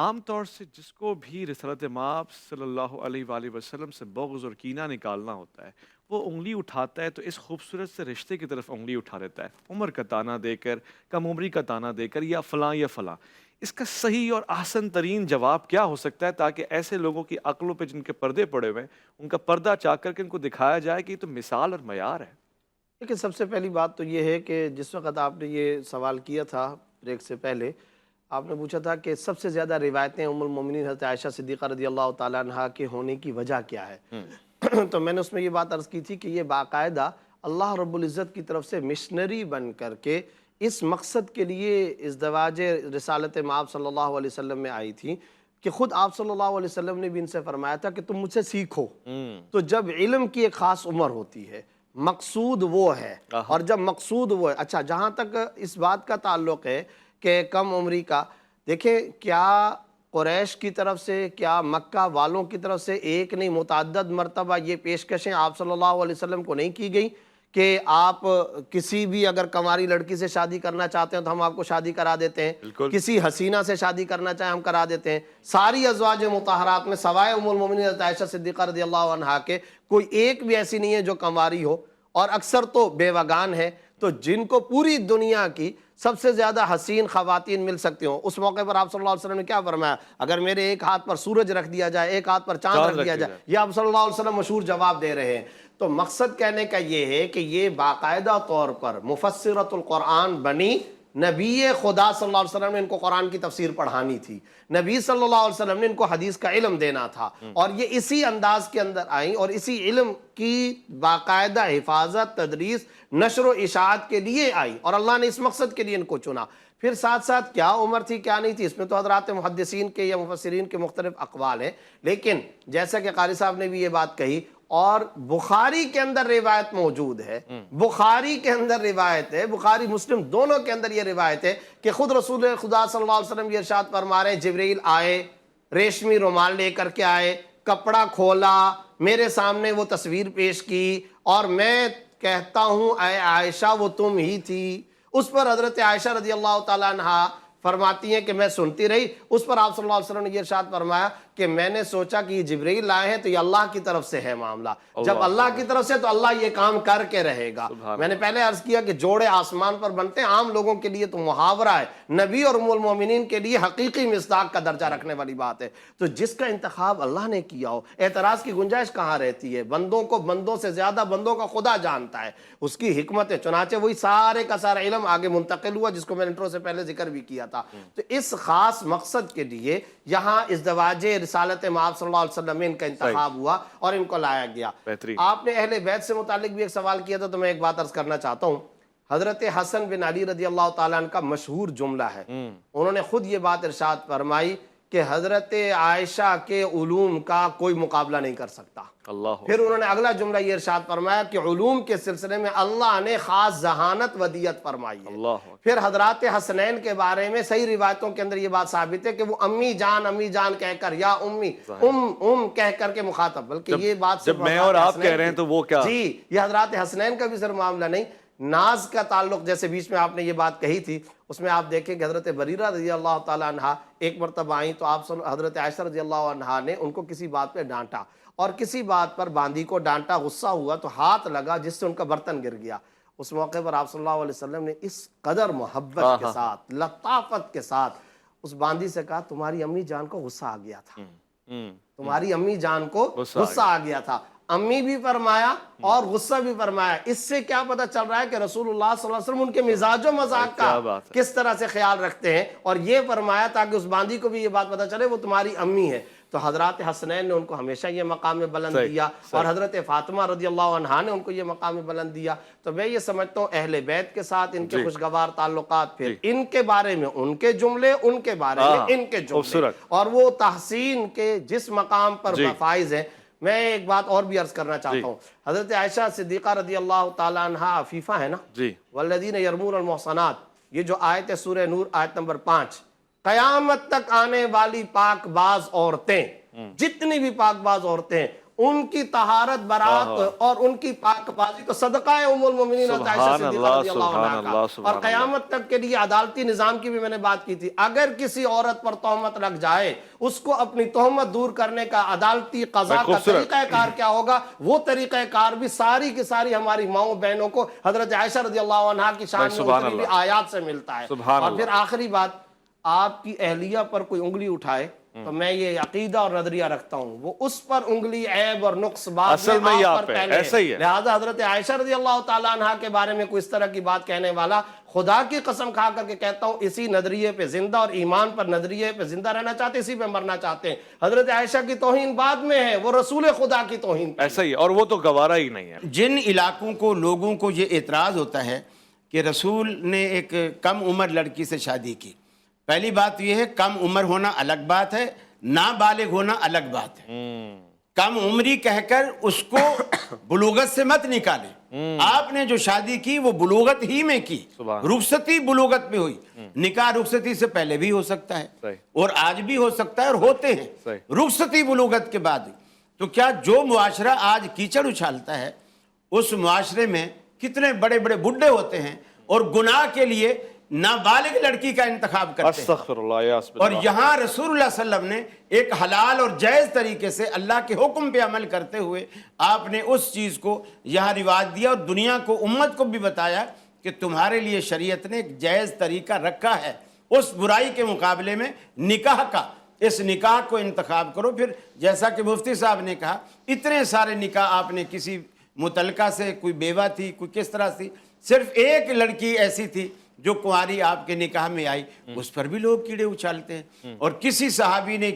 عام طور سے جس کو بھی رسالت مآب صلی اللہ علیہ وآلہ وسلم سے بغض اور کینہ نکالنا ہوتا ہے، وہ انگلی اٹھاتا ہے تو اس خوبصورت سے رشتے کی طرف انگلی اٹھا لیتا ہے، عمر کا تانا دے کر، کم عمری کا تانا دے کر، یا فلاں یا فلاں۔ اس کا صحیح اور احسن ترین جواب کیا ہو سکتا ہے تاکہ ایسے لوگوں کی عقلوں پہ جن کے پردے پڑے ہوئے ہیں، ان کا پردہ چاک کر کے ان کو دکھایا جائے کہ یہ تو مثال اور معیار ہے؟ دیکھیں، سب سے پہلی بات تو یہ ہے کہ جس وقت آپ نے یہ سوال کیا تھا بریک سے پہلے، آپ نے پوچھا تھا کہ سب سے زیادہ روایتیں ام المومنین حضرت عائشہ صدیقہ رضی اللہ تعالیٰ عنہا کے ہونے کی وجہ کیا ہے؟ تو میں نے اس میں یہ بات عرض کی تھی کہ یہ باقاعدہ اللہ رب العزت کی طرف سے مشنری بن کر کے اس مقصد کے لیے ازدواج رسالت مآب صلی اللہ علیہ وسلم میں آئی تھی کہ خود آپ صلی اللہ علیہ وسلم نے بھی ان سے فرمایا تھا کہ تم مجھ سے سیکھو۔ تو جب علم کی ایک خاص عمر ہوتی ہے، مقصود وہ ہے، اور جب مقصود وہ ہے، اچھا جہاں تک اس بات کا تعلق ہے کہ کم عمری کا، دیکھیں کیا قریش کی طرف سے، کیا مکہ والوں کی طرف سے ایک نہیں متعدد مرتبہ یہ پیشکشیں آپ صلی اللہ علیہ وسلم کو نہیں کی گئی کہ آپ کسی بھی اگر کنواری لڑکی سے شادی کرنا چاہتے ہیں تو ہم آپ کو شادی کرا دیتے ہیں، بالکل۔ کسی حسینہ سے شادی کرنا چاہیں ہم کرا دیتے ہیں۔ ساری ازواج مطہرات میں سوائے ام المومنین حضرت عائشہ صدیقہ رضی اللہ عنہا کے کوئی ایک بھی ایسی نہیں ہے جو کنواری ہو، اور اکثر تو بیوگان ہے۔ تو جن کو پوری دنیا کی سب سے زیادہ حسین خواتین مل سکتی ہوں، اس موقع پر آپ صلی اللہ علیہ وسلم نے کیا فرمایا؟ اگر میرے ایک ہاتھ پر سورج رکھ دیا جائے، ایک ہاتھ پر چاند رکھ دیا جائے، یہ آپ صلی اللہ علیہ وسلم مشہور جواب دے رہے ہیں۔ تو مقصد کہنے کا یہ ہے کہ یہ باقاعدہ طور پر مفسرۃ القرآن بنی، نبی خدا صلی اللہ علیہ وسلم نے ان کو قرآن کی تفسیر پڑھانی تھی، نبی صلی اللہ علیہ وسلم نے ان کو حدیث کا علم دینا تھا، اور یہ اسی انداز کے اندر آئیں اور اسی علم کی باقاعدہ حفاظت، تدریس، نشر و اشاعت کے لیے آئی، اور اللہ نے اس مقصد کے لیے ان کو چنا۔ پھر ساتھ ساتھ کیا عمر تھی کیا نہیں تھی، اس میں تو حضرات محدثین کے یا مفسرین کے مختلف اقوال ہیں، لیکن جیسا کہ قاری صاحب نے بھی یہ بات کہی، اور بخاری کے اندر روایت موجود ہے، بخاری کے اندر روایت ہے، بخاری مسلم دونوں کے اندر یہ روایت ہے کہ خود رسول خدا صلی اللہ علیہ وسلم یہ ارشاد فرما رہے ہیں، جبرائیل آئے، ریشمی رومال لے کر کے آئے، کپڑا کھولا، میرے سامنے وہ تصویر پیش کی، اور میں کہتا ہوں اے عائشہ وہ تم ہی تھی۔ اس پر حضرت عائشہ رضی اللہ تعالیٰ عنہا فرماتی ہیں کہ میں سنتی رہی۔ اس پر آپ صلی اللہ علیہ وسلم نے یہ ارشاد فرمایا کہ میں نے سوچا کہ یہ جبرائیل لائے ہیں تو یہ اللہ کی طرف سے ہے معاملہ، جب اللہ کی طرف سے تو اللہ یہ کام کر کے رہے گا۔ میں نے پہلے عرض کیا کہ جوڑے آسمان پر بنتے ہیں، عام لوگوں کے لیے تو محاورہ ہے، نبی اور ام المومنین کے لیے حقیقی مصداق کا درجہ رکھنے والی بات ہے۔ تو جس کا انتخاب اللہ نے کیا ہو، اعتراض کی گنجائش کہاں رہتی ہے؟ بندوں کو بندوں سے زیادہ بندوں کا خدا جانتا ہے، اس کی حکمت ہے، چنانچہ وہی سارے کا سارا علم آگے منتقل ہوا جس کو میں نے انٹرو سے پہلے ذکر بھی کیا تھا۔ تو اس خاص مقصد کے لیے یہاں ازدواج رسالت مآب صلی اللہ علیہ وسلم میں ان کا انتخاب ہوا اور ان کو لایا گیا۔ آپ نے اہل بیت سے متعلق بھی ایک سوال کیا تھا، تو میں ایک بات عرض کرنا چاہتا ہوں۔ حضرت حسن بن علی رضی اللہ تعالیٰ عنہ کا مشہور جملہ ہے، انہوں نے خود یہ بات ارشاد فرمائی کہ حضرت عائشہ کے علوم کا کوئی مقابلہ نہیں کر سکتا۔ پھر انہوں نے اگلا جملہ یہ ارشاد فرمایا کہ علوم کے سلسلے میں اللہ نے خاص ذہانت ودیت فرمائی ہے۔ پھر حضرات حسنین کے بارے میں صحیح روایتوں کے اندر یہ بات ثابت ہے کہ وہ امی جان کہہ کر، یا امی، کہہ کر کے مخاطب، بلکہ یہ بات جب میں اور آپ کہہ رہے ہیں تو وہ کیا؟ جی، یہ حضرات حسنین کا بھی صرف معاملہ نہیں، ناز کا تعلق، جیسے بیچ میں آپ نے یہ بات کہی تھی، اس میں آپ دیکھیں کہ حضرت بریرہ رضی اللہ تعالیٰ عنہ ایک مرتبہ آئیں تو آپ حضرت عائشہ رضی اللہ عنہا نے ان کو کسی بات پہ ڈانٹا، اور کسی بات پر باندی کو ڈانٹا، غصہ ہوا تو ہاتھ لگا جس سے ان کا برتن گر گیا۔ اس موقع پر آپ صلی اللہ علیہ وسلم نے اس قدر محبت کے ساتھ، لطافت کے ساتھ اس باندی سے کہا تمہاری امی جان کو غصہ آ گیا تھا، تمہاری امی جان کو غصہ آ گیا تھا۔ امی بھی فرمایا اور غصہ بھی فرمایا۔ اس سے کیا پتہ چل رہا ہے کہ رسول اللہ صلی اللہ علیہ وسلم ان کے مزاج و مذاق کا کس طرح سے خیال رکھتے ہیں، اور یہ فرمایا تاکہ اس باندی کو بھی یہ بات پتہ چلے وہ تمہاری امی ہے۔ تو حضرات حسنین نے ان کو ہمیشہ یہ مقام بلند دیا، اور حضرت فاطمہ رضی اللہ عنہا نے ان کو یہ مقام بلند دیا۔ تو میں یہ سمجھتا ہوں اہل بیت کے ساتھ ان کے خوشگوار تعلقات، پھر ان کے بارے میں ان کے جملے، ان کے بارے میں ان کے جملے، اور وہ تحسین کے جس مقام پر فائز ہیں۔ میں ایک بات اور بھی عرض کرنا چاہتا ہوں، حضرت عائشہ صدیقہ رضی اللہ تعالیٰ عنہ عفیفہ ہے نا، والذین یرمون المحصنات، یہ جو آیت ہے سورہ نور آیت نمبر 5، قیامت تک آنے والی پاک باز عورتیں، جتنی بھی پاک باز عورتیں ہیں، ان کی طہارت برات اور ان کی پاک بازی کو صدقہ ہے ام المومنین حضرت عائشہ صدیقہ رضی اللہ عنہا کا. اور قیامت تک کے لیے عدالتی نظام کی بھی میں نے بات کی تھی. اگر کسی عورت پر تہمت لگ جائے, اس کو اپنی تہمت دور کرنے کا عدالتی قضا کا طریقہ کار کیا ہوگا, وہ طریقہ کار بھی ساری کی ساری ہماری ماؤں بہنوں کو حضرت عائشہ رضی اللہ عنہا کی شان میں اتری ہوئی آیات سے ملتا ہے. اور پھر آخری بات, آپ کی اہلیہ پر کوئی انگلی اٹھائے تو میں یہ عقیدہ اور نظریہ رکھتا ہوں وہ اس پر انگلی عیب اور نقص بات میں آپ پر پہلے ہے. لہذا حضرت عائشہ رضی اللہ تعالیٰ عنہ کے بارے میں کوئی اس طرح کی بات کہنے والا, خدا کی قسم کھا کر کے کہتا ہوں, اسی نظریے پہ زندہ اور ایمان پر نظریے پہ زندہ رہنا چاہتے, اسی پہ مرنا چاہتے ہیں. حضرت عائشہ کی توہین بعد میں ہے, وہ رسول خدا کی توہین. ایسا ہی, اور وہ تو گوارا ہی نہیں ہے. جن علاقوں کو لوگوں کو یہ اعتراض ہوتا ہے کہ رسول نے ایک کم عمر لڑکی سے شادی کی, پہلی بات یہ ہے کم عمر ہونا الگ بات ہے, نابالغ ہونا الگ بات ہے. کم عمری کہہ کر اس کو بلوغت سے مت نکالیں. آپ نے جو شادی کی وہ بلوغت ہی میں کی, رخصتی بلوغت میں ہوئی. نکاح رخصتی سے پہلے بھی ہو سکتا ہے اور آج بھی ہو سکتا ہے اور ہوتے ہیں رخصتی بلوغت کے بعد. تو کیا جو معاشرہ آج کیچڑ اچھالتا ہے, اس معاشرے میں کتنے بڑے بڑے بڈھے ہوتے ہیں اور گناہ کے لیے نابالغ لڑکی کا انتخاب کرتے ہیں. اور یہاں رسول اللہ صلی اللہ علیہ وسلم نے ایک حلال اور جائز طریقے سے اللہ کے حکم پہ عمل کرتے ہوئے آپ نے اس چیز کو یہاں رواج دیا, اور دنیا کو, امت کو بھی بتایا کہ تمہارے لیے شریعت نے ایک جائز طریقہ رکھا ہے اس برائی کے مقابلے میں نکاح کا. اس نکاح کو انتخاب کرو. پھر جیسا کہ مفتی صاحب نے کہا, اتنے سارے نکاح آپ نے, کسی متعلقہ سے کوئی بیوہ تھی, کوئی کس طرح تھی, صرف ایک لڑکی ایسی تھی جو کنواری آپ کے نکاح میں آئی, اس پر بھی لوگ کیڑے اچھالتے ہیں. اور کسی صحابی نے,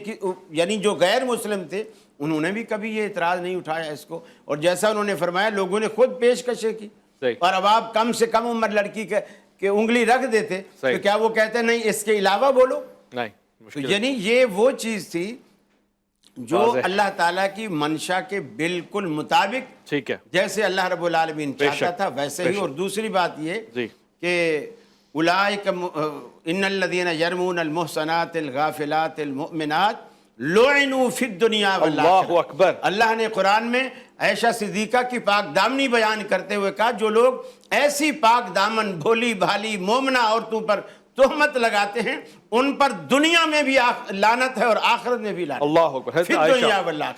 یعنی جو غیر مسلم تھے, انہوں نے بھی کبھی یہ اعتراض نہیں اٹھایا اس کو. اور جیسا انہوں نے فرمایا, لوگوں نے خود پیشکشیں کی. اور اب آپ کم سے کم عمر لڑکی کے انگلی رکھ دیتے تو کیا وہ کہتے نہیں اس کے علاوہ بولو؟ نہیں. یعنی یہ وہ چیز تھی جو اللہ تعالیٰ کی منشا کے بالکل مطابق, ٹھیک ہے, جیسے اللہ رب العالمین چاہتا تھا ویسے ہی. اور دوسری بات یہ کہ اولئک ان الذین یرمون المحصنات الغافلات المؤمنات لعنوا فی الدنیا والآخرہ. اللہ اکبر. اللہ نے قرآن میں عائشہ صدیقہ کی پاک دامنی بیان کرتے ہوئے کہا, جو لوگ ایسی پاک دامن بھولی بھالی مومنہ عورتوں پر تہمت لگاتے ہیں, ان پر دنیا میں بھی لعنت ہے اور آخرت میں بھی لعنت. اللہ اکبر. فی الدنیا والآخرہ.